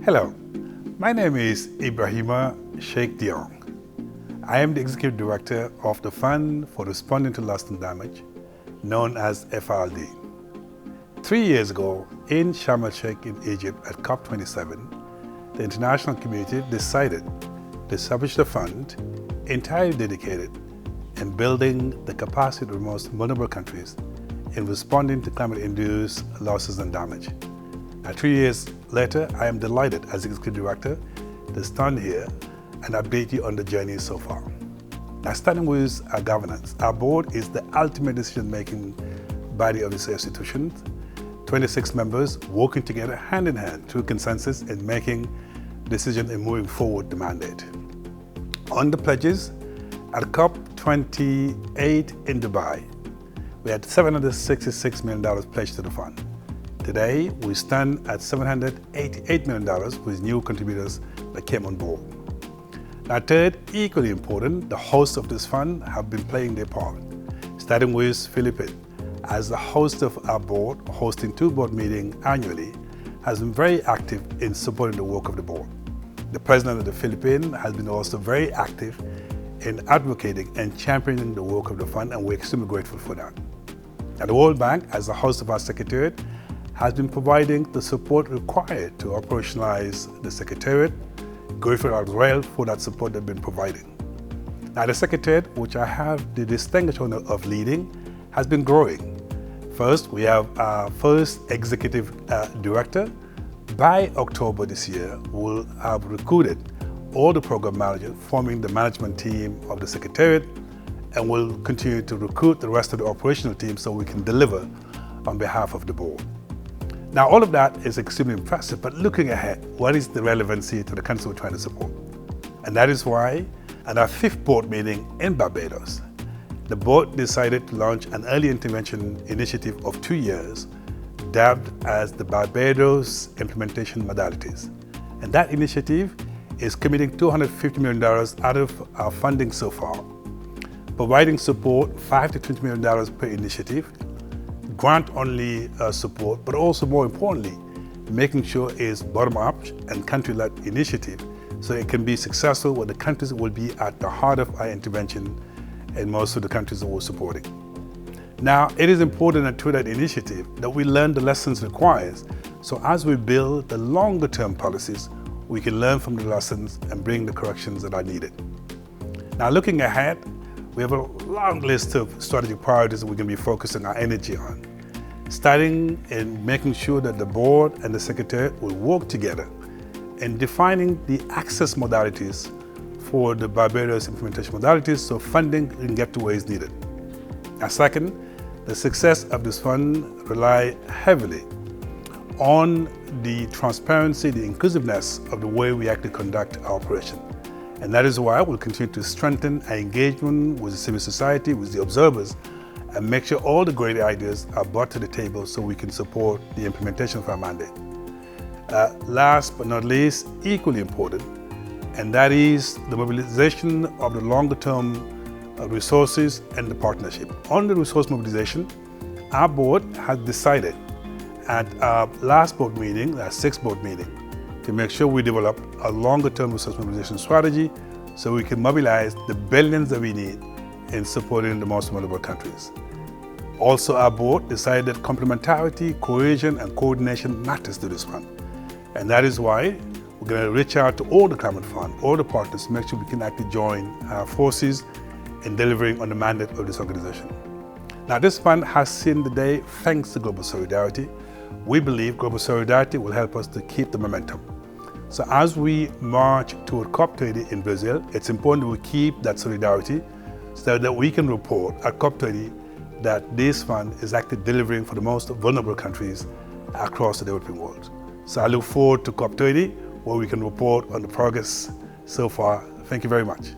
Hello, my name is Ibrahima Sheikh Diong. I am the Executive Director of the Fund for Responding to Loss and Damage, known as FRLD. 3 years ago, in Sharm el-Sheikh in Egypt at COP27, the international community decided to establish a fund entirely dedicated in building the capacity of the most vulnerable countries in responding to climate-induced losses and damage. Now, 3 years later, I am delighted as Executive Director to stand here and update you on the journey so far. Now, starting with our governance, our board is the ultimate decision-making body of this institution. 26 members working together hand in hand through consensus in making decisions and moving forward the mandate. On the pledges, at COP28 in Dubai, we had $766 million pledged to the fund. Today, we stand at $788 million with new contributors that came on board. Now, third, equally important, the hosts of this fund have been playing their part, starting with Philippines. As the host of our board, hosting 2 board meetings annually, has been very active in supporting the work of the board. The President of the Philippines has been also very active in advocating and championing the work of the fund, and we're extremely grateful for that. Now, the World Bank, as the host of our Secretariat, has been providing the support required to operationalize the Secretariat, grateful as well for that support they've been providing. Now, the Secretariat, which I have the distinguished honor of leading, has been growing. First, we have our first Executive Director. By October this year, we'll have recruited all the program managers forming the management team of the Secretariat, and we'll continue to recruit the rest of the operational team so we can deliver on behalf of the board. Now, all of that is extremely impressive, but looking ahead, what is the relevancy to the countries we're trying to support? And that is why, at our 5th board meeting in Barbados, the board decided to launch an early intervention initiative of 2 years, dubbed as the Barbados Implementation Modalities. And that initiative is committing $250 million out of our funding so far, providing support $5 to $20 million per initiative, grant-only support, but also more importantly, making sure it's bottom-up and country-led initiative so it can be successful where the countries will be at the heart of our intervention in most of the countries that we're supporting. Now, it is important that through that initiative that we learn the lessons required, so as we build the longer-term policies, we can learn from the lessons and bring the corrections that are needed. Now, looking ahead, we have a long list of strategic priorities that we're going to be focusing our energy on, starting in making sure that the board and the Secretariat will work together in defining the access modalities for the Barbados implementation modalities so funding can get to where it's needed. Now, second, the success of this fund relies heavily on the transparency, the inclusiveness of the way we actually conduct our operation. And that is why we'll continue to strengthen our engagement with the civil society, with the observers, and make sure all the great ideas are brought to the table so we can support the implementation of our mandate. Last but not least, equally important, and that is the mobilization of the longer-term resources and the partnership. On the resource mobilization, our board has decided at our last board meeting, our 6th board meeting, to make sure we develop a longer-term resource mobilization strategy so we can mobilize the billions that we need in supporting the most vulnerable countries. Also, our board decided that complementarity, cohesion, and coordination matters to this fund. And that is why we're going to reach out to all the climate fund, all the partners, to make sure we can actually join our forces in delivering on the mandate of this organization. Now, this fund has seen the day thanks to global solidarity. We believe global solidarity will help us to keep the momentum. So as we march toward COP30 in Brazil, it's important that we keep that solidarity so that we can report at COP30 that this fund is actually delivering for the most vulnerable countries across the developing world. So I look forward to COP30 where we can report on the progress so far. Thank you very much.